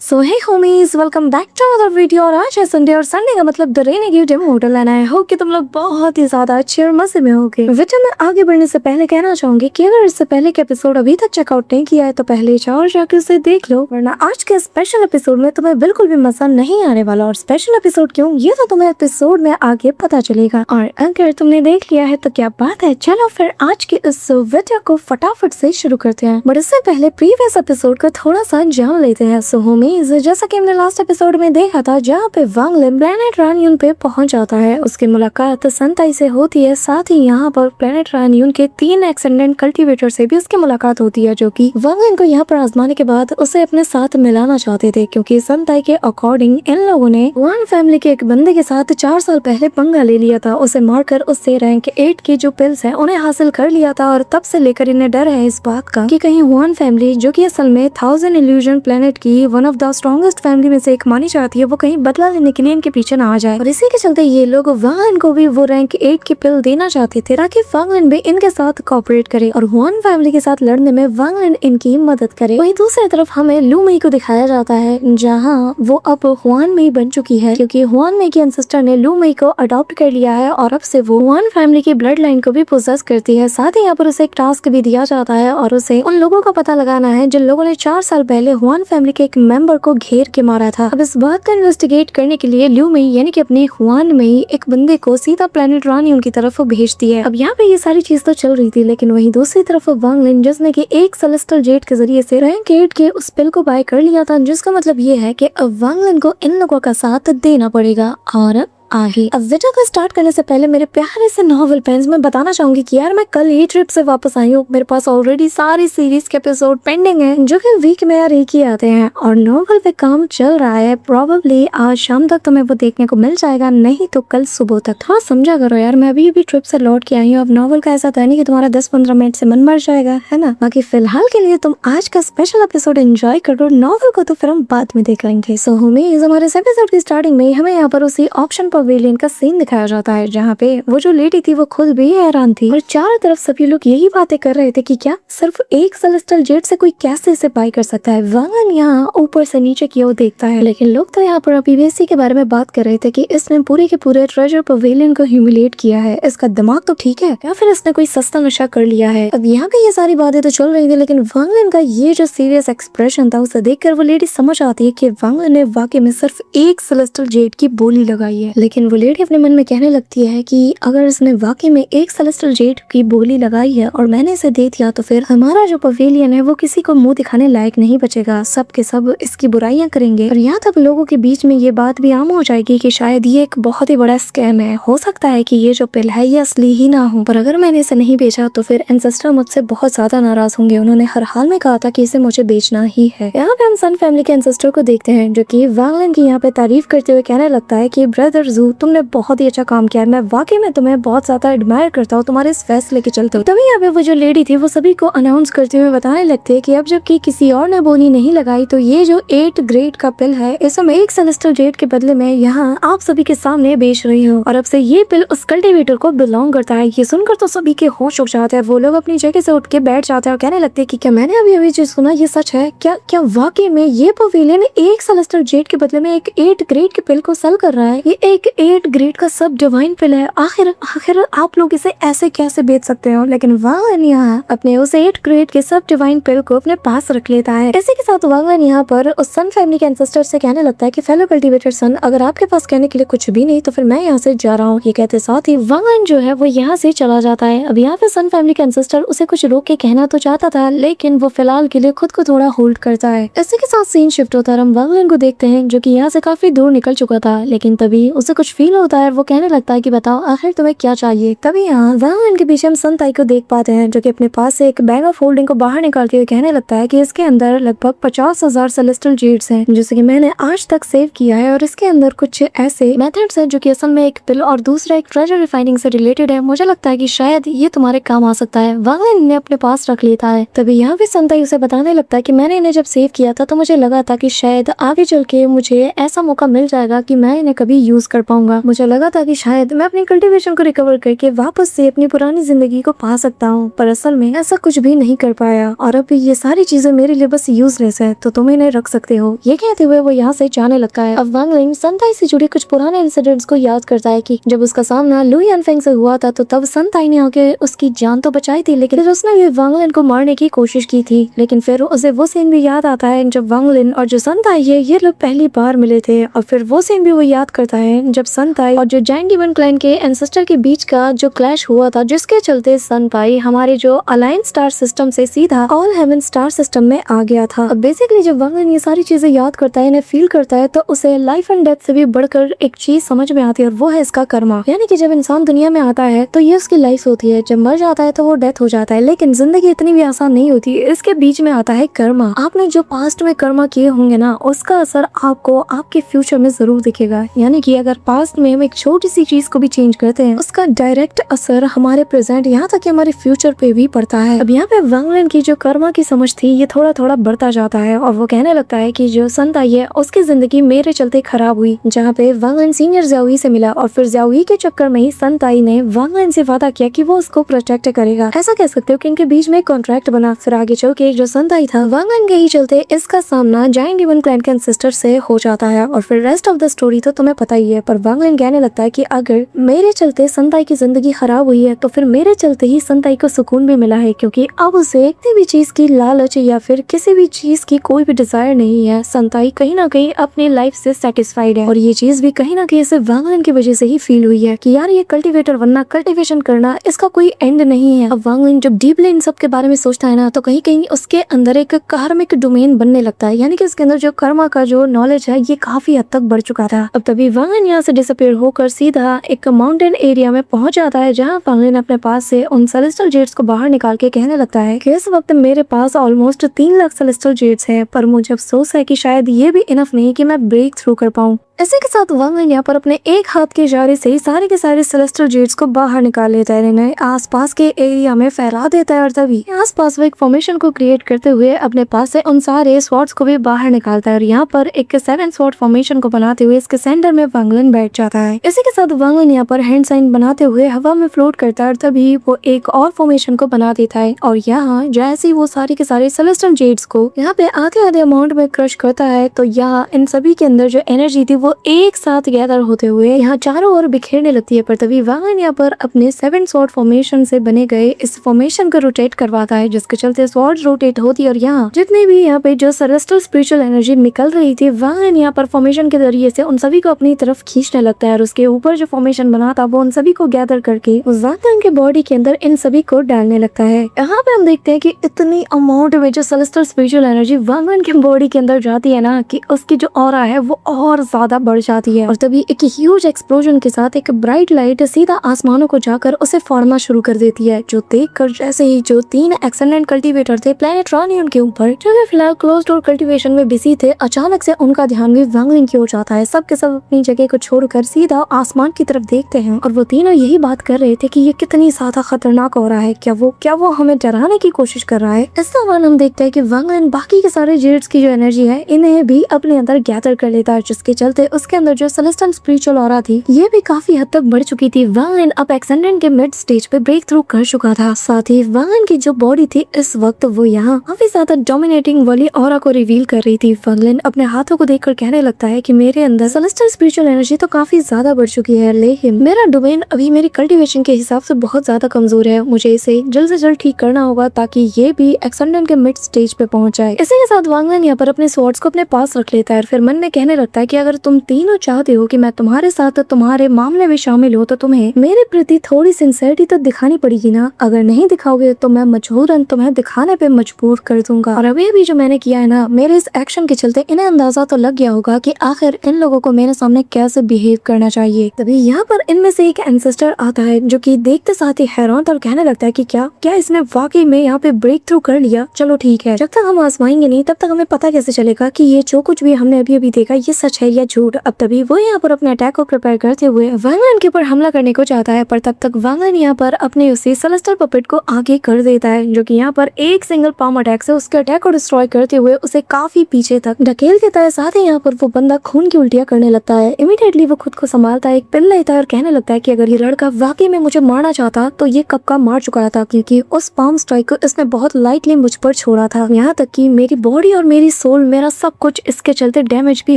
So hey homies, welcome back to another video. और आज है संडे और संडे का मतलब the rainy give them hotel and I hope कि तुम लोग बहुत ही ज्यादा अच्छे और मजे में होगे। वीडियो में आगे बढ़ने से पहले कहना चाहूंगी कि अगर इससे पहले के एपिसोड अभी तक चेकआउट नहीं किया है तो पहले जाओ जाकर उसे देख लो, वरना आज के स्पेशल एपिसोड में तुम्हें बिल्कुल भी मजा नहीं आने वाला। और स्पेशल एपिसोड क्यों, ये तो तुम्हें एपिसोड में आगे पता चलेगा। और अगर तुमने देख लिया है तो क्या बात है, चलो फिर आज के इस वीडियो को फटाफट से शुरू करते हैं। बट इससे पहले प्रीवियस एपिसोड का थोड़ा सा जान लेते हैं। सो होमीज, जैसा कि हमने लास्ट एपिसोड में देखा था, जहाँ पे वांग लिन प्लेनेट रानियन पे पहुंच जाता है, उसकी मुलाकात संताई से होती है। साथ ही यहाँ पर प्लेनेट रानियन के 3 एक्सेंडेंट कल्टीवेटर से भी उसकी मुलाकात होती है, जो कि वांग लिन को यहाँ पर आजमाने के बाद उसे अपने साथ मिलाना चाहते थे, क्योंकि संताई के अकॉर्डिंग इन लोगों ने वन फैमिली के एक बंदे के साथ 4 साल पहले पंगा ले लिया था। उसे मारकर उससे रैंक 8 की जो पिल्स है उन्हें हासिल कर लिया था। और तब से लेकर इन्हें डर है इस बात का कि कहीं वन फैमिली, जो कि असल में 1000 इल्यूजन प्लेनेट की one of the strongest family में से एक मानी जाती है, वो कहीं बदला लेने के लिए इनके पीछे ना आ जाए। और इसी के चलते ये लोग वांग लिन को भी वो रैंक 8 की पिल देना चाहते थे, ताकि वांग लिन भी इनके साथ कोऑपरेट करे और वन फैमिली के साथ लड़ने में वांग लिन इनकी मदद करे। वहीं दूसरी तरफ हमें लू मई को दिखाया जाता है, जहाँ वो अब हुआन मई बन चुकी है, क्योंकि हुआन मई की एंसेस्टर ने लू मई को अडॉप्ट कर लिया है और अब से वो हुआन फैमिली की ब्लड लाइन को भी पोजेस करती है। साथ ही यहाँ पर उसे एक टास्क भी दिया जाता है और उसे उन लोगों का पता लगाना है जिन लोगों ने 4 साल पहले हुआन फैमिली के एक मेंबर को घेर के मारा था। अब इस बात का इन्वेस्टिगेट करने के लिए लू मई यानी कि अपनी हुआन मई एक बंदे को सीधा प्लेनेट रानियन की तरफ भेजती है। अब यहाँ पे ये सारी चीज तो चल रही थी, लेकिन वहीं दूसरी तरफ वांग लिन, जिसने कि एक सेलेस्टियल जेट के जरिए से रैंक 8 के उस पिल को बाय कर लिया था, जिसका मतलब ये है कि अब वांग लिन को इन लोगों का साथ देना पड़ेगा। और अब वीडियो को स्टार्ट करने से पहले मेरे प्यारे से नॉवल फैंस, मैं बताना चाहूंगी कि यार मैं कल ही ट्रिप से वापस आई हूँ। मेरे पास ऑलरेडी सारी सीरीज के एपिसोड पेंडिंग है, जो कि वीक में यार एक ही आते हैं, और नॉवल पे काम चल रहा है। प्रोबेबली आज शाम तक तुम्हें वो देखने को मिल जाएगा, नहीं तो कल सुबह तक। थोड़ा समझा करो यार, मैं अभी ट्रिप से लौट के आई हूँ। अब नॉवल का ऐसा था नहीं कि तुम्हारा 10-15 मिनट से मन मर जाएगा, है ना। बाकी फिलहाल के लिए तुम आज का स्पेशल एपिसोड एंजॉय करो, नॉवल को तो फिर हम बाद में देख लेंगे। सो होमीज, हमारे एपिसोड की स्टार्टिंग में हमें यहाँ पर उसी ऑप्शन पवेलियन का सीन दिखाया जाता है, जहाँ पे वो जो लेडी थी वो खुद भी हैरान थी और चारों तरफ सभी लोग यही बातें कर रहे थे कि क्या सिर्फ एक सेलेस्टियल जेट से कोई कैसे इसे बाय कर सकता है। वांग लिन यहाँ ऊपर से नीचे की ओर देखता है, लेकिन लोग तो यहाँ पर अभी इसी के बारे में बात कर रहे थे कि इसने पूरे के पूरे ट्रेजर पवेलियन को ह्यूमिलेट किया है, इसका दिमाग तो ठीक है या फिर इसने कोई सस्ता नशा कर लिया है। अब यहाँ पे ये सारी बातें तो चल रही थी, लेकिन वांग लिन का ये जो सीरियस एक्सप्रेशन था, उसे देखकर वो लेडी समझ आती है कि वांग लिन ने वाकई में सिर्फ एक सेलेस्टियल जेट की बोली लगाई है। लेकिन वो लेडी अपने मन में कहने लगती है कि अगर इसने वाकई में एक सेलेस्टियल जेट की बोली लगाई है और मैंने इसे दे दिया, तो फिर हमारा जो पवेलियन है वो किसी को मुंह दिखाने लायक नहीं बचेगा, सब के सब इसकी बुराइयां करेंगे। और यहाँ तक लोगों के बीच में ये बात भी आम हो जाएगी कि शायद ये एक बहुत ही बड़ा स्कैम है, हो सकता है कि ये जो पिल है ये असली ही ना हो, पर अगर मैंने इसे नहीं बेचा तो फिर एंसेस्टर मुझसे बहुत ज्यादा नाराज होंगे। उन्होंने हर हाल में कहा था कि इसे मुझे बेचना ही है। यहाँ पे हम सन फैमिली के एंसेस्टर को देखते हैं, जो कि वांग लिन की यहाँ पे तारीफ करते हुए कहने लगता है कि ब्रदर जू, तुमने बहुत ही अच्छा काम किया, मैं वाकई में तुम्हें बहुत ज्यादा एडमायर करता हूँ तुम्हारे इस फैसले के चलते। तभी यहाँ पे वो जो लेडी थी वो सभी को अनाउंस करते हुए बताने लगते हैं कि अब जबकि किसी और ने बोली नहीं लगाई, तो ये जो 8 ग्रेड का पिल है, इसे मैं एक सेलेस्टियल जेट के बदले में यहाँ आप सभी के सामने बेच रही हूँ, और अब से ये पिल उस कल्टीवेटर को बिलोंग करता है। ये सुनकर तो सभी के होश उड़ जाते हैं, वो लोग अपनी जगह से उठ के बैठ जाते हैं और कहने लगते हैं कि क्या मैंने अभी जो सुना ये सच है, क्या वाकई में ये पवेलियन एक सेलेस्टियल जेट के बदले में एक 8 ग्रेड के पिल को सेल कर रहा है। ये एक 8 ग्रेड का सब डिवाइन पिल है, आखिर आप लोग इसे ऐसे कैसे बेच सकते हो। लेकिन वांग लिन यहाँ अपने उस 8 ग्रेड के सब डिवाइन पिल को अपने पास रख लेता है। इसी के साथ वांग लिन यहाँ पर उस सन फैमिली के एंसेस्टर से कहने लगता है कि फेलो कल्टीवेटर सन, अगर आपके पास कहने के लिए कुछ भी नहीं तो फिर मैं यहाँ से जा रहा हूँ। ये कहते साथ ही वांग लिन जो है वो यहाँ से चला जाता है। अब यहाँ पे सन फैमिली के एंसेस्टर उसे कुछ रोक के कहना तो चाहता था, लेकिन वो फिलहाल के लिए खुद को थोड़ा होल्ड करता है। इसी के साथ सीन शिफ्ट होता है, हम वांग लिन को देखते हैं जो कि यहाँ से काफी दूर निकल चुका था, लेकिन तभी उसे कुछ फील होता है। वो कहने लगता है कि बताओ आखिर तुम्हें क्या चाहिए। तभी यहाँ वांग लिन के पीछे हम संताई को देख पाते हैं, जो कि अपने पास से एक बैग ऑफ होल्डिंग को बाहर निकालते हुए कहने लगता है कि इसके अंदर लगभग 50,000 सेलेस्टियल जेट्स हैं, जैसे कि मैंने आज तक सेव किया है, और इसके अंदर कुछ ऐसे मेथड्स हैं जो कि असल में एक पिल और दूसरा एक ट्रेजर रिफाइनिंग से रिलेटेड है। मुझे लगता है कि शायद ये तुम्हारे काम आ सकता है। वांग लिन ने अपने पास रख लेता है। तभी यहाँ पे संताई उसे बताने लगता है कि मैंने इन्हें जब सेव किया था तो मुझे लगा था कि शायद आगे चल के मुझे ऐसा मौका मिल जाएगा कि मैं इन्हें कभी यूज कर कर पाऊंगा। मुझे लगा था कि शायद मैं अपनी कल्टीवेशन को रिकवर करके वापस से अपनी पुरानी जिंदगी को पा सकता हूँ, पर असल में ऐसा कुछ भी नहीं कर पाया और अब ये सारी चीजें मेरे लिए बस यूजलेस है, तो तुम इन्हें रख सकते हो। ये कहते हुए वो यहाँ से जाने लगता है। अब वांग लिन संताई से जुड़े कुछ पुराने इंसिडेंट्स को याद करता है कि जब उसका सामना लुई एनफेंग से हुआ था तो तब संताई ने आके उसकी जान तो बचाई थी, लेकिन फिर उसने भी वांग लिन को मारने की कोशिश की थी। लेकिन फिर उसे वो सीन भी याद आता है जब वांग लिन और जो संताई है ये लोग पहली बार मिले थे, और फिर वो सीन भी वो याद करता है जब संताई और जो जायंट डीमन क्लैन के एंसेस्टर के बीच का जो क्लैश हुआ था, जिसके चलते संताई हमारे जो अलायंस स्टार सिस्टम से सीधा ऑल हेवन स्टार सिस्टम में आ गया था। अब बेसिकली जब वांग लिन ये सारी चीजें याद करता है, इन्हें फील करता है, तो उसे लाइफ एंड डेथ से भी बढ़कर एक चीज समझ में आती है और वो है इसका कर्मा। यानी कि जब इंसान दुनिया में आता है तो ये उसकी लाइफ होती है, जब मर जाता है तो वो डेथ हो जाता है, लेकिन जिंदगी इतनी भी आसान नहीं होती। इसके बीच में आता है कर्मा। आपने जो पास्ट में कर्मा किए होंगे ना, उसका असर आपको आपके फ्यूचर में जरूर दिखेगा। यानी कि अगर पास्ट में हम एक छोटी सी चीज को भी चेंज करते हैं, उसका डायरेक्ट असर हमारे प्रेजेंट यहाँ तक कि हमारे फ्यूचर पे भी पड़ता है। अब यहाँ पे वांग लिन की जो कर्मा की समझ थी ये थोड़ा थोड़ा बढ़ता जाता है और वो कहने लगता है कि जो संताई है उसकी जिंदगी मेरे चलते खराब हुई, जहाँ पे वांग लिन सीनियर ज़्याओई से मिला और फिर ज़्याओई के चक्कर में ही संताई ने वांग लिन से वादा किया कि वो उसको प्रोटेक्ट करेगा। ऐसा कह सकते हो कि इनके बीच में कॉन्ट्रैक्ट बना। फिर आगे चल के जो संताई था वांग लिन के ही चलते इसका सामना जायंट डीमन क्लैन के सिस्टर से हो जाता है और फिर रेस्ट ऑफ द स्टोरी तो तुम्हें पता ही है। पर वांग लिन कहने लगता है कि अगर मेरे चलते संताई की जिंदगी खराब हुई है तो फिर मेरे चलते ही संताई को सुकून भी मिला है, क्योंकि अब उसे किसी भी चीज की लालच या फिर किसी भी चीज की कोई भी डिजायर नहीं है। संताई कहीं ना कहीं अपनी लाइफ से सेटिस्फाइड है और ये चीज भी कहीं ना कहीं इसे वांग लिन की वजह से ही फील हुई है कि यार ये कल्टीवेटर बनना, कल्टीवेशन करना, इसका कोई एंड नहीं है। अब वांग लिन जब डीपली इन सब के बारे में सोचता है ना, तो कहीं कहीं उसके अंदर एक कार्मिक डोमेन बनने लगता है। यानी कि इसके अंदर जो कर्मा का जो नॉलेज है ये काफी हद तक बढ़ चुका था। अब तभी वांग लिन यहाँ से डिसअपीयर होकर सीधा एक माउंटेन एरिया में पहुंच जाता है, जहाँ वांग लिन अपने पास से उन सेलेस्टियल जेट्स को बाहर निकाल के कहने लगता है कि इस वक्त मेरे पास ऑलमोस्ट 3 लाख सेलेस्टियल जेट्स है, पर मुझे अफसोस है कि शायद ये भी इनफ नहीं कि मैं ब्रेक थ्रू कर पाऊँ। इसी के साथ वांग लिन यहाँ पर अपने एक हाथ के इशारे से ही सारे के सारे सेलेस्टियल जेट्स को बाहर निकाल लेता है, इन्हें आसपास के एरिया में फैला देता है और तभी आसपास वो एक फॉर्मेशन को क्रिएट करते हुए अपने पास से उन सारे स्वॉर्ड्स को भी बाहर निकालता है और यहाँ पर एक 7 स्वॉर्ड फॉर्मेशन को बनाते हुए इसके सेंटर में वांग लिन बैठ जाता है। इसी के साथ वांग लिन यहाँ पर हैंड साइन बनाते हुए हवा में फ्लोट करता है और तभी वो एक और फॉर्मेशन को बना देता है और यहाँ जैसे ही वो सारे के सारे सेलेस्टियल जेट्स को यहाँ पे आधे आधे अमाउंट में क्रश करता है, तो यहाँ इन सभी के अंदर जो एनर्जी थी वो एक साथ गैदर होते हुए यहाँ चारों ओर बिखेरने लगती है। पर तभी वांग लिन यहाँ पर अपने 7 स्वॉर्ड फॉर्मेशन से बने गए इस फॉर्मेशन को रोटेट करवाता है, जिसके चलते स्वॉर्ड रोटेट होती है और यहाँ जितने भी यहाँ पे जो सेलेस्टियल स्पिरिचुअल एनर्जी निकल रही थी, वांग लिन यहाँ पर फॉर्मेशन के जरिए से उन सभी को अपनी तरफ खींचने लगता है और उसके ऊपर जो फॉर्मेशन बना था वो उन सभी को गैदर करके वांग लिन के बॉडी के अंदर इन सभी को डालने लगता है। यहाँ पे हम देखते हैं कि इतनी अमाउंट में जो सेलेस्टियल स्पिरिचुअल एनर्जी वांग लिन के बॉडी के अंदर जाती है ना, कि उसकी जो ऑरा है वो और ज्यादा बढ़ जाती है और तभी एक ह्यूज एक्सप्लोजन के साथ एक ब्राइट लाइट सीधा आसमानों को जाकर उसे फोड़ना शुरू कर देती है, जो देखकर जैसे ही जो 3 एक्सेलेंट कल्टीवेटर थे प्लेनेट रॉनियन के ऊपर, जो कि फिलहाल क्लोज डोर कल्टीवेशन में बिजी थे, अचानक से उनका ध्यान भी वांग लिन की ओर जाता है। सब के सब अपनी जगह को छोड़कर सीधा आसमान की तरफ देखते हैं और वो तीनों यही बात कर रहे थे कि ये कितनी ज्यादा खतरनाक हो रहा है, क्या वो हमें डराने की कोशिश कर रहा है। इस दौरान हम देखते हैं कि वांग लिन बाकी के सारे जेट्स की जो एनर्जी है इन्हें भी अपने अंदर गैदर कर लेता है, जिसके चलते उसके अंदर जो सेलेस्टियल स्पिरिचुअल ऑरा थी ये भी काफी हद तक बढ़ चुकी थी। वांग लिन अब एक्सेंडेंट के मिड स्टेज पे ब्रेक थ्रू कर चुका था। साथ ही वांग लिन की जो बॉडी थी इस वक्त वो यहाँ काफी ज्यादा डोमिनेटिंग वाली ऑरा को रिवील कर रही थी। वांग लिन अपने हाथों को देखकर कहने लगता है कि मेरे अंदर सेलेस्टियल स्पिरिचुअल एनर्जी तो काफी ज्यादा बढ़ चुकी है, लेकिन मेरा डोमेन अभी मेरी कल्टीवेशन के हिसाब से बहुत ज्यादा कमजोर है। मुझे इसे जल्द से जल्द ठीक करना होगा ताकि ये भी एक्सेंडेंट के मिड स्टेज पे पहुंच जाए। इसी के साथ वांग लिन यहाँ पर अपने स्वॉर्ड्स को अपने पास रख लेता है और फिर मन में कहने लगता है कि अगर तुम तीनों चाहते हो कि मैं तुम्हारे साथ तुम्हारे मामले में शामिल हो तो तुम्हें मेरे प्रति थोड़ी सिंसियरिटी तो दिखानी पड़ेगी ना। अगर नहीं दिखाओगे तो मैं मजबूरन तुम्हें दिखाने पे मजबूर कर दूंगा। और अभी भी जो मैंने किया है ना, मेरे इस एक्शन के चलते इन्हें अंदाजा तो लग गया होगा कि आखिर इन लोगों को मेरे सामने कैसे बिहेव करना चाहिए। तभी यहाँ पर इनमें से एक एंसेस्टर आता है जो कि देखते साथ ही हैरान और कहने लगता है कि क्या इसने वाकई में यहाँ पे ब्रेक थ्रू कर लिया। चलो ठीक है, जब तक हम आजमाएंगे नहीं तब तक हमें पता कैसे चलेगा कि ये जो कुछ भी हमने अभी अभी देखा ये सच है या झूठ। सूट। अब तभी वो यहाँ पर अपने अटैक को प्रिपेयर करते हुए वांगलन के ऊपर हमला करने को चाहता है, पर तब तक वांगलन यहाँ पर अपने उसी सेलेस्टियल पपेट को आगे कर देता है, जो कि यहाँ पर एक सिंगल पाम अटैक से उसके अटैक को डिस्ट्रॉय करते हुए उसे काफी पीछे तक ढकेल देता है। साथ ही यहाँ पर वो बंदा खून की उल्टियां करने लगता है। इमीडिएटली वो खुद को संभालता है, एक पिल लेता है और कहने लगता है कि अगर ये लड़का वाकई में मुझे मारना चाहता तो ये कब का मार चुका था, क्योंकि उस पाम स्ट्राइक को इसने बहुत लाइटली मुझ पर छोड़ा था। यहाँ तक कि मेरी बॉडी और मेरी सोल, मेरा सब कुछ इसके चलते डैमेज भी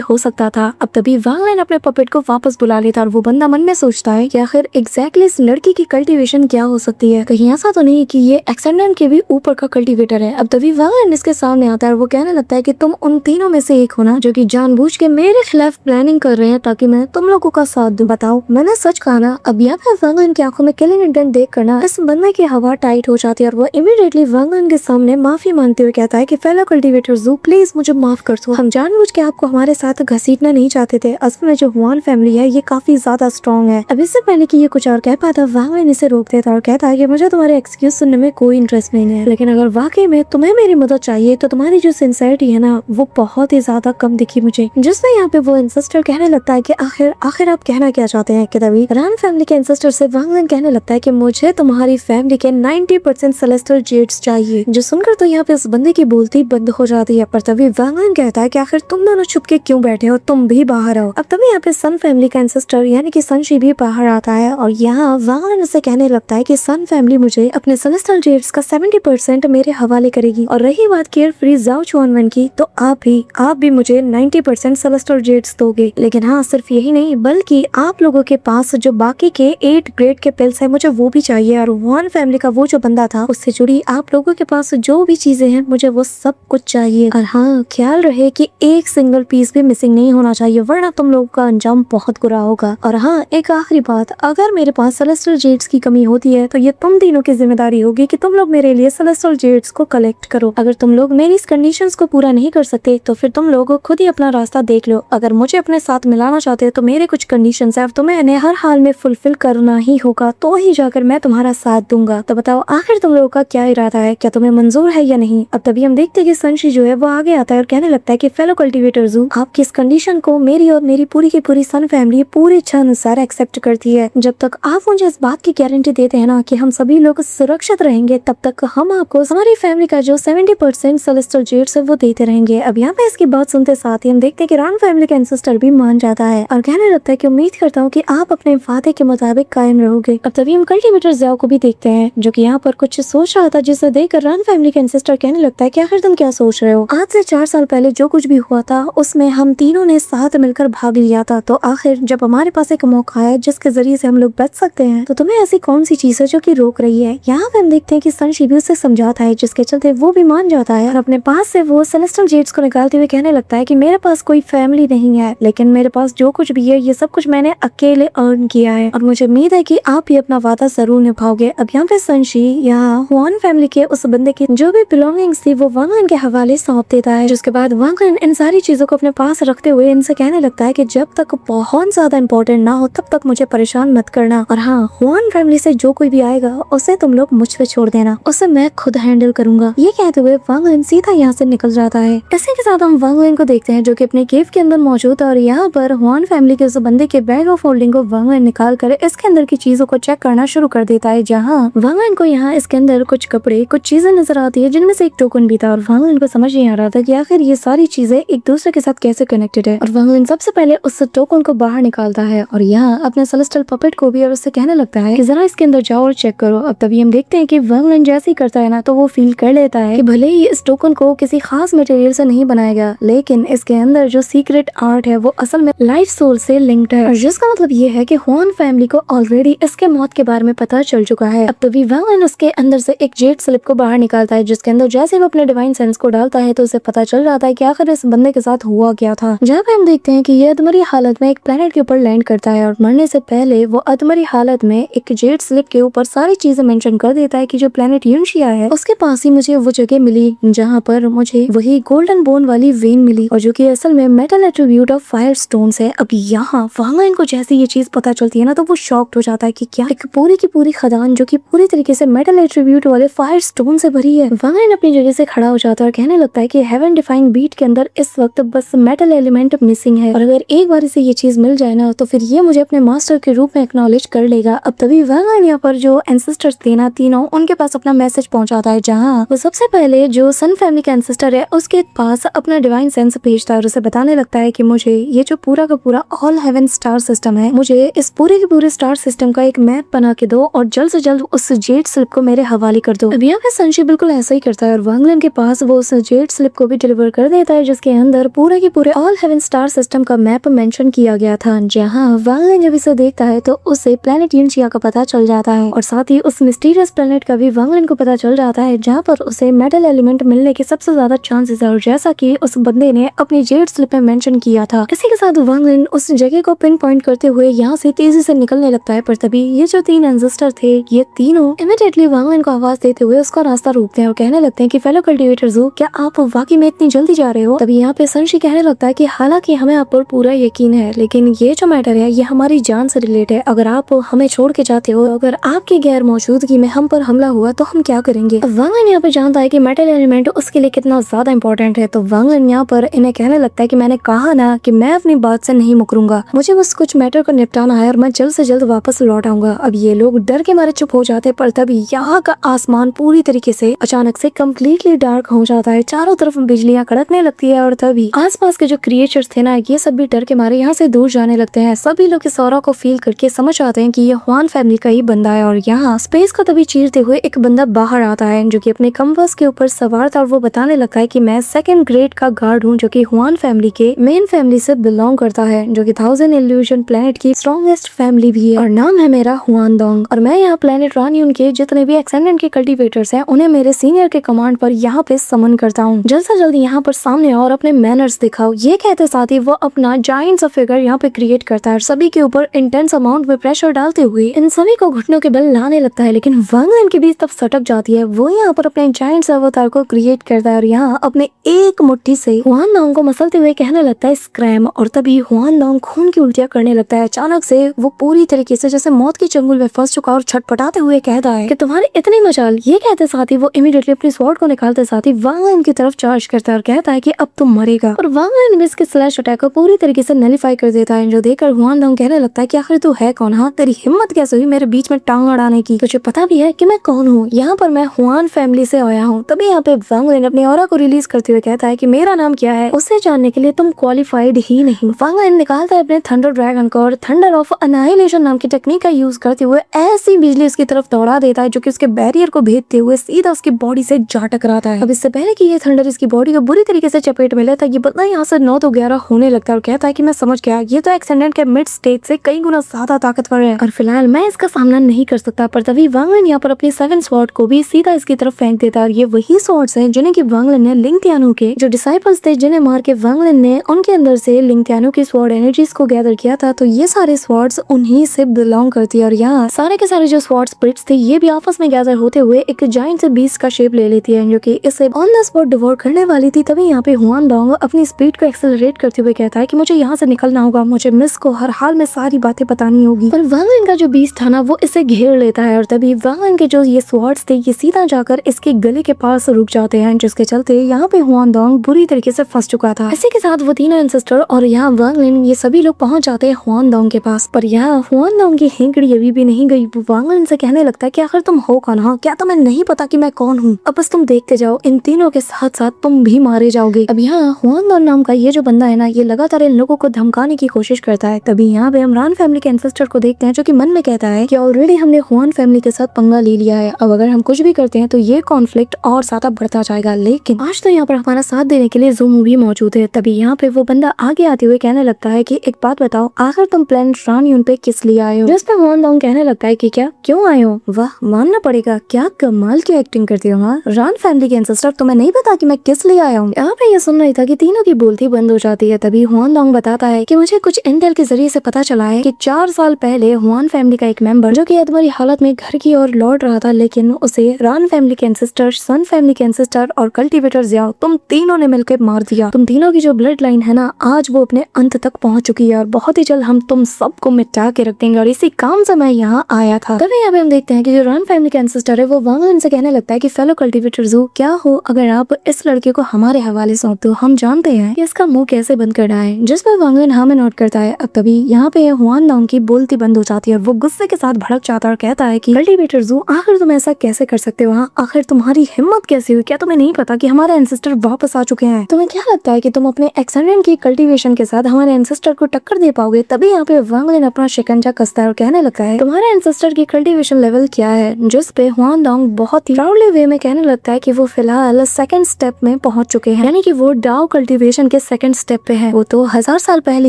हो सकता था। अब तभी वांगलन अपने पपेट को वापस बुला लेता है और वो बंदा मन में सोचता है कि आखिर एग्जैक्टली इस लड़की की कल्टीवेशन क्या हो सकती है, कहीं ऐसा तो नहीं कि ये एक्सेंडेंट के भी ऊपर का कल्टीवेटर है। अब तभी वांगलन इसके सामने आता है और वो कहने लगता है कि तुम उन तीनों में से एक हो ना, जो कि जानबूझ के मेरे खिलाफ प्लानिंग कर रहे हैं ताकि मैं तुम लोगों का साथ दूं। बताओ, मैंने सच कहा ना? अब यहाँ पे वांगलन की आंखों में किलिंग इंटेंट देख कर ना इस बंदे की हवा टाइट हो जाती है और वो इमीडिएटली वांगलन के सामने माफी मांगते हुए कहता है कि फेलो कल्टीवेटर ज़ू, प्लीज मुझे माफ कर दो। हम जानबूझ के आपको हमारे साथ घसीटना नहीं चाहते थे। असल में जो हुआन फैमिली है ये काफी ज्यादा स्ट्रॉन्ग है। अब इससे पहले कि ये कुछ और कह पाता, वांगलन इसे रोक देता और कहता है कि मुझे तुम्हारे एक्सक्यूज सुनने में कोई इंटरेस्ट नहीं है, लेकिन अगर वाकई में तुम्हें मेरी मदद चाहिए तो तुम्हारी जो सिंसियरिटी है ना वो बहुत ही ज्यादा कम दिखी मुझे। जिसमें यहाँ पे वो इंसिस्टर कहने लगता है कि आखिर आप कहना क्या चाहते हैं। कि तभी रान फैमिली के इंसिस्टर से वांगलन कहने लगता है कि मुझे तुम्हारी फैमिली के 90% सेलेस्टियल जेड्स चाहिए। जो सुनकर तो यहाँ पे उस बंदे की बोलती बंद हो जाती है, पर तभी वांगलन कहता है कि आखिर तुम दोनों छुप के क्यों बैठे हो, तुम भी बाहर आओ। अब तभी यहाँ पे सन फैमिली का इंसिस्टर यानी कि सनशी भी बाहर आता है और यहाँ वांगलन से कहने लगता है कि सन फैमिली मुझे अपने सेलेस्टियल जेड्स का 70% मेरे हवाले करेगी, और रही बात केयर फ्री जाओ चुआनवन की, तो आप भी मुझे 90% सेलेस्टियल जेड्स दोगे। लेकिन हाँ, सिर्फ यही नहीं बल्कि आप लोगों के पास जो बाकी के 8 ग्रेड के पिल्स है मुझे वो भी चाहिए, और हुआन फैमिली का वो जो बंदा था उससे जुड़ी आप लोगों के पास जो भी चीजें हैं मुझे वो सब कुछ चाहिए। और हाँ, ख्याल रहे कि एक सिंगल पीस भी मिसिंग नहीं होना चाहिए, वरना तुम लोगों का अंजाम बहुत बुरा होगा। और हाँ, एक आखिरी बात, अगर मेरे पास सेलेस्टियल जेड्स की कमी होती है तो ये तुम तीनों की जिम्मेदारी होगी कि तुम लोग मेरे लिए सेलेस्टियल जेड्स को कलेक्ट करो। अगर तुम लोग मेरी इस कंडीशंस को पूरा नहीं कर सकते तो फिर तुम लोग खुद ही अपना रास्ता देख लो। अगर मुझे अपने साथ मिलाना चाहते हो तो मेरे कुछ कंडीशंस है और तुम्हें इन्हें हर हाल में फुलफिल करना ही होगा, तो ही जाकर मैं तुम्हारा साथ दूंगा। तो बताओ आखिर तुम लोगों का क्या इरादा है, क्या तुम्हें मंजूर है या नहीं। अब तभी हम देखते हैं कि सनशी जो है वो आगे आता है और कहने लगता है कि फेलो कल्टीवेटर ज़ू, आपकी इस कंडीशन को मेरी और मेरी पूरी की पूरी सन फैमिली पूरी इच्छा अनुसार एक्सेप्ट करती है। जब तक आप मुझे इस बात की गारंटी देते हैं ना कि हम सभी लोग सुरक्षित रहेंगे, तब तक हम आपको हमारी फैमिली का जो 70% सेलेस्टियल जेड्स है वो देते रहेंगे। अब यहाँ पे इसकी बात सुनते साथ ही हम देखते हैं कि रान फैमिली का इंसिस्टर भी मान जाता है और कहने लगता है कि उम्मीद करता हूँ कि आप अपने वादे के मुताबिक कायम रहोगे। अब तभी हम कल्टीवेटर ज़ियाओ को भी देखते हैं जो कि यहाँ पर कुछ सोच रहा था, जिसे देखकर रान फैमिली का इंसिस्टर कहने लगता है कि आखिर तुम क्या सोच रहे हो। आज से 4 साल पहले जो कुछ भी हुआ था उसमें हम तीनों ने साथ मिलकर भाग लिया था, तो आखिर जब हमारे पास एक मौका है जिसके जरिए से हम लोग बच सकते हैं, तो तुम्हें ऐसी कौन सी चीज है जो कि रोक रही है। यहाँ पे हम देखते हैं कि सनशी भी उसे समझाता है, जिसके चलते वो भी मान जाता है और अपने पास से वो सेलेस्टियल जेड्स को निकालते हुए कहने लगता है कि मेरे पास कोई फैमिली नहीं है, लेकिन मेरे पास जो कुछ भी है ये सब कुछ मैंने अकेले अर्न किया है और मुझे उम्मीद है कि आप ये अपना वादा जरूर निभाओगे। अब यहाँ पे सनशी यहाँ हुआन फैमिली के उस बंदे की जो भी बिलोंगिंग्स थी वो वांगलन के हवाले सौंप देता है, जिसके बाद वांगलन इन सारी चीजों को अपने पास रखते हुए इनसे कहने लगता है कि जब तक बहुत ज्यादा इम्पोर्टेंट ना हो तब तक मुझे परेशान मत करना, और हाँ, हुआन फैमिली से जो कोई भी आएगा उसे तुम लोग मुझ पे छोड़ देना, उसे मैं खुद हैंडल करूंगा। ये कहते हुए वांगलन सीधा यहाँ से निकल जाता है। इसी के साथ हम वांगलन को देखते हैं जो कि अपने केव के अंदर मौजूद है और यहाँ पर हुआन फैमिली के उस बंदे के बैग ऑफ होल्डिंग को वांगलन निकाल कर इसके अंदर की चीजों को चेक करना शुरू कर देता है, जहाँ वांगलन को यहाँ इसके अंदर कुछ कपड़े, कुछ चीजें नजर आती है जिनमें से एक टोकन भी था और वांगलन को समझ नहीं आ रहा था कि आखिर ये सारी चीजें एक दूसरे के साथ कैसे कनेक्टेड है। और वांगलन सबसे पहले उस टोकन को बाहर निकालता है और यहाँ अपने सेलेस्टियल पपेट को भी और उससे कहने लगता है कि जरा इसके अंदर जाओ और चेक करो। अब तभी हम देखते हैं कि वांगलन जैसे ही करता है ना तो वो फील कर लेता है कि भले ही इस टोकन को किसी खास मटेरियल से नहीं बनाया गया, लेकिन इसके अंदर जो सीक्रेट आर्ट है वो असल में लाइफ सोल से लिंक्ड है, और जिसका मतलब ये है कि हुआन फैमिली को ऑलरेडी इसके मौत के बारे में पता चल चुका है। अब तभी वांगलन उसके अंदर से एक जेड स्लिप को बाहर निकालता है, जिसके अंदर जैसे वो अपने डिवाइन सेंस को डालता है तो उसे पता चल जाता है कि आखिर इस बंदे के साथ हुआ क्या था। जहाँ पे हम देखते हैं कि ये अधमरी हालत में एक प्लेनेट के ऊपर लैंड करता है और मरने से पहले वो अधमरी हालत में एक जेड स्लिप के ऊपर सारी चीजें मेंशन कर देता है कि जो प्लेनेट यूनशिया है उसके पास ही मुझे वो जगह मिली जहाँ पर मुझे वही गोल्डन बोन वाली वेन मिली, और जो कि असल में metal attribute of fire stones है। अब यहाँ वांगलन को जैसे ये चीज पता चलती है ना तो वो शॉक्ड हो जाता है कि क्या एक पूरी की पूरी खदान जो कि पूरी तरीके से मेटल एट्रीब्यूट वाले फायर स्टोन से भरी है। वांगलन अपनी जगह से खड़ा हो जाता है और कहने लगता है कि हेवन डिफाइंग बीट के अंदर इस वक्त बस मेटल एलिमेंट मिसिंग किंग है और अगर एक बार इसे ये चीज मिल जाए ना तो फिर ये मुझे अपने मास्टर के रूप में एक्नॉलेज कर लेगा। अब तभी वांगलिन यहाँ पर जो एंसेस्टर्स थे ना तीनों, उनके पास अपना मैसेज पहुंचाता है, जहाँ वो सबसे पहले जो सन फैमिली का एंसेस्टर है उसके पास अपना डिवाइन सेंस भेजता है और उसे बताने लगता है कि मुझे ये जो पूरा का पूरा ऑल हेवन स्टार सिस्टम है, मुझे इस पूरे के पूरे स्टार सिस्टम का एक मैप बना के दो और जल्द से जल्द उस जेड स्लिप को मेरे हवाले कर दो। अब यहाँ पे संशी बिल्कुल ऐसा ही करता है और वांगलिन के पास वो उस जेड स्लिप को भी डिलीवर कर देता है, जिसके अंदर पूरे के पूरे ऑल हेवन स्टार सिस्टम का मैप मेंशन किया गया था। जहाँ वांगलिन जब इसे देखता है तो उसे प्लेनेट यूनशिया का पता चल जाता है और साथ ही उस मिस्टीरियस प्लेनेट का भी वांगलिन को पता चल जाता है, जहाँ पर उसे मेटल एलिमेंट मिलने के सबसे ज्यादा चांसेस है और जैसा कि उस बंदे ने अपनी जेड स्लिप में मेंशन किया था। इसी के साथ वांगलिन उस जगह को पिन पॉइंट करते हुए यहाँ से तेजी से निकलने लगता है, पर तभी ये जो तीन एंसेस्टर थे ये तीनों इमीडिएटली वांगलिन को आवाज देते हुए उसका रास्ता रोकते हैं और कहने लगते हैं कि फेलो कल्टिवेटर्स हो, क्या आप वाकई में इतनी जल्दी जा रहे हो? तभी यहाँ पे संशी कहने लगता है कि हालांकि हमें आप पर पूरा यकीन है, लेकिन ये जो मैटर है ये हमारी जान से रिलेट है। अगर आप हमें छोड़ के जाते हो, अगर आपकी गैर मौजूदगी में हम पर हमला हुआ तो हम क्या करेंगे? वांगलिन यहाँ पे जानता है कि मेटल एलिमेंट उसके लिए कितना ज्यादा इंपॉर्टेंट है, तो वांगलिन यहाँ पर इन्हें कहने लगता है कि मैंने कहा ना कि मैं अपनी बात से नहीं मुकरूंगा, मुझे बस कुछ मैटर को निपटाना है और मैं जल्द से जल्द वापस लौट आऊंगा। अब ये लोग डर के मारे चुप हो जाते हैं, पर तभी यहाँ का आसमान पूरी तरीके से अचानक से कम्प्लीटली डार्क हो जाता है, चारों तरफ बिजलियां कड़कने लगती है और तभी आसपास के जो क्रिएचर्स थे ना ये सब भी डर के मारे यहाँ से दूर जाने लगते हैं। सभी लोग इस ऑरा को फील करके समझ आते हैं कि ये हुआन फैमिली का ही बंदा है और यहाँ स्पेस को तभी चीरते हुए एक बंदा बाहर आता है जो कि अपने कंपास के ऊपर सवार था और वो बताने लगता है कि मैं सेकंड ग्रेड का गार्ड हूँ जो कि हुआन फैमिली के मेन फैमिली से बिलोंग करता है, जो कि 1000 इल्यूजन प्लेनेट की स्ट्रॉन्गेस्ट फैमिली भी है और नाम है मेरा हुआनडोंग। और मैं यहाँ प्लेनेट रानियन के जितने भी एक्सेंडेंट के कल्टीवेटर्स हैं उन्हें मेरे सीनियर के कमांड पर यहाँ पे समन करता हूँ, जल्द से जल्द यहाँ पर सामने और अपने मैनर्स दिखाओ। ये कहते साथ ही वो अपना जायंट सा फिगर यहाँ पे क्रिएट करता है और सभी के ऊपर इंटेंस अमाउंट में प्रेशर डालते हुए इन सभी को घुटनों के बल लाने लगता है, लेकिन वांगलिन के बीच तब सटक जाती है। वो यहाँ पर अपने जायंट अवतार को क्रिएट करता है और यहाँ अपने एक मुट्ठी से हुआनडोंग को मसलते हुए कहने लगता है स्क्रैम, और तभी हुआनडोंग खून की उल्टियां करने लगता है। अचानक से वो पूरी तरीके से जैसे मौत की चंगुल में फंस चुका और छटपटाते हुए कहता है कि तुम्हारे इतनी मचाल। ये कहते साथ ही वो इमीडिएटली अपनी स्वॉर्ड को निकालते साथ ही वांगलिन की तरफ चार्ज करता है और कहता है कि अब तुम मरेगा, और वांगलिन भी इसके स्लैश अटैक को पूरी तरीके से नलीफाई कर देता है, जो देखकर हुआनडोंग कहने लगता है कि आखिर तू है कौन? हाँ, तेरी हिम्मत कैसे हुई मेरे बीच में टांग अड़ाने की? तुझे पता भी है कि मैं कौन हूँ? यहाँ पर मैं हुआन फैमिली से आया हूँ। तभी यहाँ पे वांगलिन अपनी ऑरा को रिलीज करते हुए कहता है कि मेरा नाम क्या है उसे जानने के लिए तुम क्वालिफाइड ही नहीं। वांगलिन निकालता है अपने थंडर ड्रैगन को और थंडर ऑफ अनाइलेशन नाम की टेक्निक का यूज करते हुए ऐसी बिजली उसकी तरफ दौड़ा देता है जो कि उसके बैरियर को भेदते हुए सीधा उसकी बॉडी से जा टकराता है। अब इससे पहले कि ये थंडर इसकी बॉडी को बुरी तरीके से चपेट में लेता है, ये बंदा यहाँ से 9 तो 11 होने लगता है और कहता है कि मैं समझ गया, ये तो एक्सेंडेंट के मिड स्टेज से कई गुना ज्यादा ताकतवर है और फिलहाल मैं इसका सामना नहीं कर सकता। पर तभी वांगलिन यहाँ पर अपनी 7 स्वॉर्ड को भी सीधा इसकी तरफ फेंक देता है और ये वही स्वॉर्ड्स हैं जिन्हें की वांगलिन ने लिंगतियानो के जो डिसाइपल्स थे जिन्हें मार के वांगलिन ने उनके अंदर से लिंगतियानो की स्वॉर्ड एनर्जीज को गैदर किया था, तो ये सारे स्वॉर्ड्स उन्हीं से बिलोंग करती है और यहाँ सारे के सारे जो स्वॉर्ड स्पिरिट्स थे ये भी आपस में गैदर होते हुए एक जायंट से बीस्ट का शेप ले लेती है जो कि इसे ऑन द स्पॉट डिवोर करने वाली थी। तभी यहाँ पे हुआनडोंग अपनी स्पीड को एक्सेलरेट करते हुए कहता है कि मुझे यहाँ से निकलना होगा, मुझे मिस को हर हाल में सारी बातें बतानी होगी। पर वांगलिन का जो बीस्ट था ना वो इसे घेर लेता है और तभी वांगलिन के जो ये स्वॉर्ड्स थे ये सीधा जाकर इसके गले के पास रुक जाते हैं, जिसके चलते यहाँ पे हुआनडोंग बुरी तरीके से फंस चुका था। इसी के साथ वो तीनों एंसेस्टर और यहाँ वांगलिन ये सभी लोग पहुंच जाते हैं हुआनडोंग के पास। पर यहाँ हुआनडोंग की हेंकड़ी अभी भी नहीं गई। वो वांगलिन से कहने लगता है कि आखिर तुम हो कौन? हाँ, क्या तुम्हें नहीं पता कि मैं कौन हूँ? अब बस तुम देखते जाओ, इन तीनों के साथ साथ तुम भी मारे जाओगे। अब यहाँ हुआनडोंग नाम का ये जो बंदा है ना ये लगातार इन लोगों को धमकाने की कोशिश करता है। तभी यहाँ पे इमरान फैमिली के एंसेस्टर को देखते हैं जो कि मन में कहता है कि ऑलरेडी हमने हुआन फैमिली के साथ पंगा ले लिया है, अब अगर हम कुछ भी करते हैं तो ये कॉन्फ्लिक्ट और ज्यादा बढ़ता जाएगा। लेकिन आज तो यहाँ पर हमारा साथ देने के लिए ज़ूमू भी मौजूद है। तभी यहाँ पे वो बंदा आगे आते हुए कहने लगता है कि एक बात बताओ, आखिर तुम प्लेनेट रानियन पे किस लिए आए हो? जिस पे हुआनडोंग कहने लगता है कि क्या क्यों आए हो? वाह, मानना पड़ेगा, क्या कमाल की एक्टिंग करती हो। हाँ, रान फैमिली के एंसेस्टर, तुम्हें नहीं पता कि मैं किस लिए आया हूँ? यहाँ पे ये सुन रही था कि तीनों की बोलती बंद हो जाती है। तभी हुआनडोंग बताता है कि मुझे कुछ इंटेल के जरिए से पता चला है कि 4 साल पहले हुआन फैमिली का एक मेंबर जो कि अधमरी हालत में घर की ओर लौट रहा था, लेकिन उसे रान फैमिली के एंसेस्टर, सन फैमिली के एंसेस्टर और कल्टीवेटर ज़ियाओ तुम तीनों ने मिलकर मार दिया। तुम तीनों की जो ब्लड लाइन है ना आज वो अपने अंत तक पहुंच चुकी है और बहुत ही जल्द हम तुम सबको मिटा के रख देंगे और इसी काम से मैं यहाँ आया था। तभी यहाँ पे हम देखते हैं कि जो रान फैमिली का एंसेस्टर है वो वांगलिन से कहने लगता है कि फेलो कल्टीवेटर्स क्या हो, अगर आप इस लड़के को हमारे हवाले सौंप दो, हम जानते हैं कि इसका मुंह कैसे बंद करना है, जिस पर वांगलिन हाँ में नोट करता है। अब तभी यहाँ पे हुआन डोंग की बोलती बंद हो जाती है और वो गुस्से के साथ भड़क जाता है और कहता है कि कल्टीवेटर ज़ू, आखिर तुम ऐसा कैसे कर सकते हो? आखिर तुम्हारी हिम्मत कैसी हुई? क्या तुम्हें नहीं पता कि हमारे एंसेस्टर वापस आ चुके हैं? तुम्हें क्या लगता है कि तुम अपने एक्सेलेंट की कल्टीवेशन के साथ हमारे एंसेस्टर को टक्कर दे पाओगे? तभी यहाँ पे वांगलिन अपना शिकंजा कसता है और कहने लगता है, तुम्हारे एंसेस्टर की कल्टीवेशन लेवल क्या है? जिस पे हुआन डोंग बहुत ही प्राउडली वे में कहने लगता है कि वो फिलहाल सेकंड स्टेप में पहुंच चुके हैं, यानी कि वो डाओ कल्टीवेशन के सेकंड स्टेप पे है। वो तो 1000 साल पहले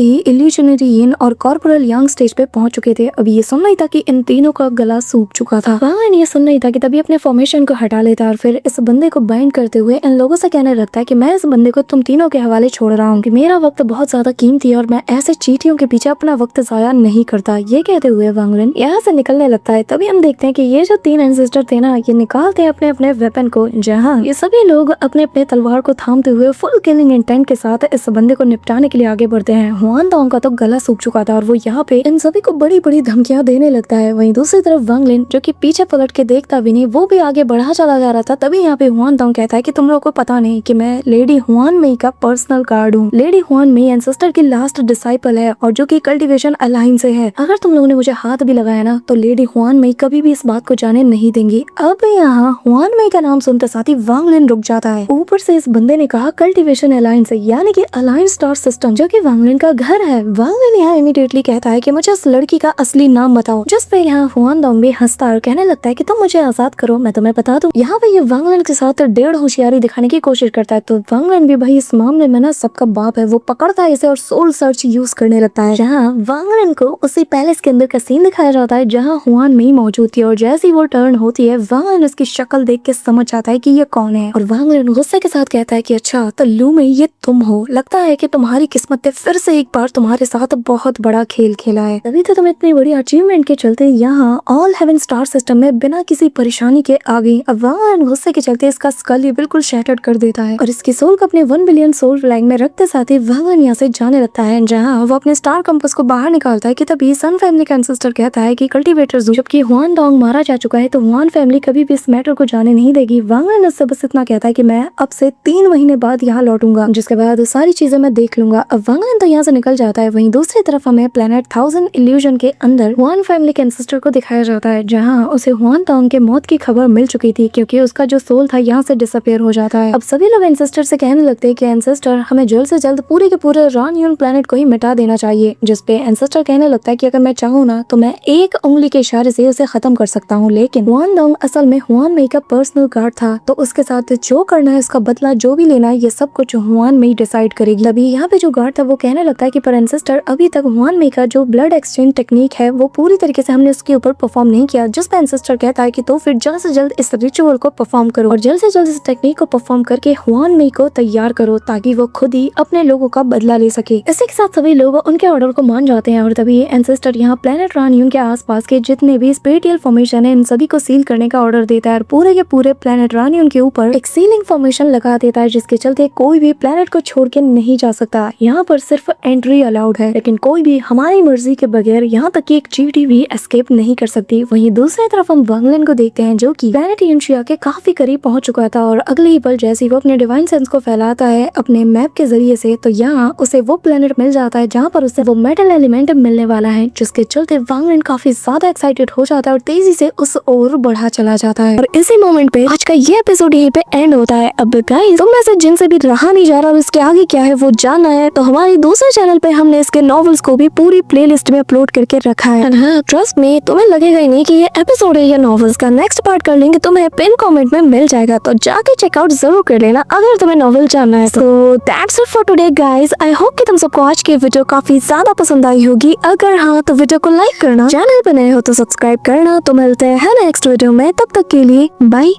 ही इल्यूशनरी यिन और कॉर्पोरल यांग स्टेज पे पहुंच चुके थे। अब ये सुन नहीं था कि इन तीनों का गला सूख चुका था। वांगलिन ये सुन नहीं था कि तभी अपने फॉर्मेशन को हटा लेता है और फिर इस बंदे को बाइंड करते हुए इन लोगों से कहने लगता है कि मैं इस बंदे को तुम तीनों के हवाले छोड़ रहा हूँ, कि मेरा वक्त बहुत ज्यादा कीमती है और मैं ऐसे चींटियों के पीछे अपना वक्त जाया नहीं करता। ये कहते हुए वांगलिन यहाँ से निकलने लगता है। तभी हम देखते हैं कि ये जो 3 एंसेस्टर थे ना, ये निकालते हैं अपने अपने वेपन को, जहाँ ये सभी लोग अपने अपने तलवार को थामते हुए फुल किलिंग इंटेंट के साथ इस बंदे को निपटाने के लिए आगे बढ़ते हैं। हुआन डोंग का तो गला सूख चुका था और वो यहाँ पे इन सभी को बड़ी बड़ी धमकियां देने लगता है। वहीं दूसरी तरफ वांगलिन, जो कि पीछे पलट के देखता भी नहीं, वो भी आगे बढ़ा चला जा रहा था। तभी यहाँ पे हुआन डोंग कहता है कि तुम लोगों को पता नहीं कि मैं लेडी हुआन मेई का पर्सनल गार्ड हूँ। लेडी हुआन मेई एंसेस्टर की लास्ट डिसाइपल है और जो कि कल्टीवेशन अलाइन से है। अगर तुम लोगों ने मुझे हाथ भी लगाया ना, तो लेडी हुआन मेई कभी भी इस बात को जाने नहीं देंगी। अब यहाँ हुआन मेई का नाम सुनते साथ ही वांगलिन रुक जाता है। ऊपर से इस बंदे ने कहा कल्टीवेशन अलायंस है, यानी कि अलायंस स्टार सिस्टम, जो कि वांगलिन का घर है। वांगलिन यहाँ इमीडिएटली कहता है कि मुझे उस लड़की का असली नाम बताओ, जिस पे यहाँ हुआन डोंग भी हंसता और कहने लगता है कि तुम मुझे आजाद करो, मैं तुम्हें बता दूं। यहाँ पे ये वांगलिन के साथ 1.5 होशियारी दिखाने की कोशिश करता है। तो वांगलिन भी भाई इस मामले में ना सबका बाप है, वो पकड़ता है इसे और सोल सर्च यूज करने लगता है। जहाँ वांगलिन को उसी पैलेस के अंदर का सीन दिखाया जाता है जहाँ हुआन मेई मौजूद थी और जैसी वो टर्न होती है, वांगलिन उसकी शक्ल देख के समझ आता है कि ये कौन है। और वांगलिन गुस्से के साथ कहता है कि अच्छा तो लू मेई, ये तुम हो, लगता है कि तुम्हारी किस्मत ने फिर से एक बार तुम्हारे साथ बहुत बड़ा खेल खेला है। तभी तो तुम इतनी बड़ी अचीवमेंट के चलते यहाँ ऑल हेवन स्टार सिस्टम में बिना किसी परेशानी के आ गई। अब वांगलिन गुस्से के चलते इसका स्कल बिल्कुल शैटर्ड कर देता है और इसकी सोल को अपने 1 बिलियन सोल फ्लैग में रखते साथ ही वांगलिन यहाँ से जाने लगता है। जहाँ वो अपने स्टार कंपास को बाहर निकालता है कि तभी सन फैमिली का एंसेस्टर कहता है कि कल्टीवेटर ज़ू, जबकि हुआन डोंग मारा जा चुका है, तो हुआन फैमिली कभी भी इस मैटर को जाने नहीं देगी। वांगलिन उससे बस इतना कहता है कि मैं अब से 3 महीने बाद यहाँ लौटूंगा, जिसके बाद सारी चीजें मैं देख लूंगा। अब वांगलिन तो यहाँ से निकल जाता है। वहीं दूसरी तरफ हमें प्लेनेट 1000 इल्यूजन के अंदर हुआन फैमिली के एंसेस्टर को दिखाया जाता है, जहाँ उसे हुआन डोंग के मौत की खबर मिल चुकी थी, क्योंकि उसका जो सोल था यहाँ से डिसअपियर हो जाता है। अब सभी लोग एंसेस्टर से कहने लगते हैं कि एंसेस्टर, हमें जल्द से जल्द पूरे के पूरे रानयून प्लेनेट को ही मिटा देना चाहिए। जिसपे एंसेस्टर कहने लगता है कि अगर मैं चाहूँ ना, तो मैं एक उंगली के इशारे से उसे खत्म कर सकता हूँ, लेकिन हुआन डोंग असल में हुआन मेई का पर्सनल गार्ड था, तो उसके साथ जो करना है, उसका बदला जो भी लेना है, ये सब कुछ हुआन मेई डिसाइड करेगी। तभी यहाँ पे जो गार्ड था वो कहने लगता है कि पर एंसेस्टर, अभी तक हुआन मेई का जो ब्लड एक्सचेंज टेक्निक है वो पूरी तरीके से हमने उसके ऊपर परफॉर्म नहीं किया। जिस पे एंसेस्टर कहता है कि तो फिर जल्द से जल्द इस रिचुअल को परफॉर्म करो और जल्द से जल्द इस टेक्निक को परफॉर्म करके हुआन मेई को तैयार करो, ताकि वो खुद ही अपने लोगों का बदला ले सके। इसी के साथ सभी लोग उनके ऑर्डर को मान जाते हैं और तभी एंसेस्टर यहाँ प्लेनेट रानयून के आसपास के जितने भी स्पेटियल फॉर्मेशन है, इन सभी को सील करने का ऑर्डर देता है और पूरे के पूरे प्लेनेट रानयून के ऊपर एक सीलिंग फॉर्मेशन लगा देता है, जिसके चलते कोई भी प्लेनेट को छोड़ के नहीं जा सकता। यहाँ पर सिर्फ एंट्री अलाउड है, लेकिन कोई भी हमारी मर्जी के बगैर यहाँ तक कि एक चींटी भी एस्केप नहीं कर सकती। वहीं दूसरी तरफ हम वांगलिन को देखते हैं, जो कि प्लेनेट यूनशिया के काफी करीब पहुंच चुका था और अगले ही पल जैसे वो अपने डिवाइन सेंस को फैलाता है अपने मैप के जरिए से, तो यहाँ उसे वो प्लेनेट मिल जाता है जहाँ पर उसे वो मेटल एलिमेंट मिलने वाला है, जिसके चलते वांगलिन काफी ज्यादा एक्साइटेड हो जाता है और तेजी से उस ओर बढ़ा चला जाता है। और इसी मोमेंट पे आज का ये एपिसोड यहीं पे एंड होता है। अब गाइस, तुम में से जिनसे भी रहा नहीं जा रहा और इसके आगे क्या है वो जानना है, तो हमारे दूसरे चैनल पे हमने इसके नॉवेल्स को भी पूरी प्लेलिस्ट में अपलोड करके रखा है। हाँ, ट्रस्ट में तुम्हें लगेगा ही नहीं कि ये एपिसोड है या नॉवेल्स का। नेक्स्ट पार्ट कर लेंगे, तुम्हें पिन कमेंट में मिल जाएगा, तो जाके चेकआउट जरूर कर लेना अगर तुम्हें नॉवेल जानना है। तो that's it for today guys. I hope कि तुम सबको आज की वीडियो काफी ज्यादा पसंद आई होगी। अगर हाँ, तो वीडियो को लाइक करना, चैनल पर नए हो तो सब्सक्राइब करना। तो मिलते हैं नेक्स्ट वीडियो में, तब तक के लिए बाय।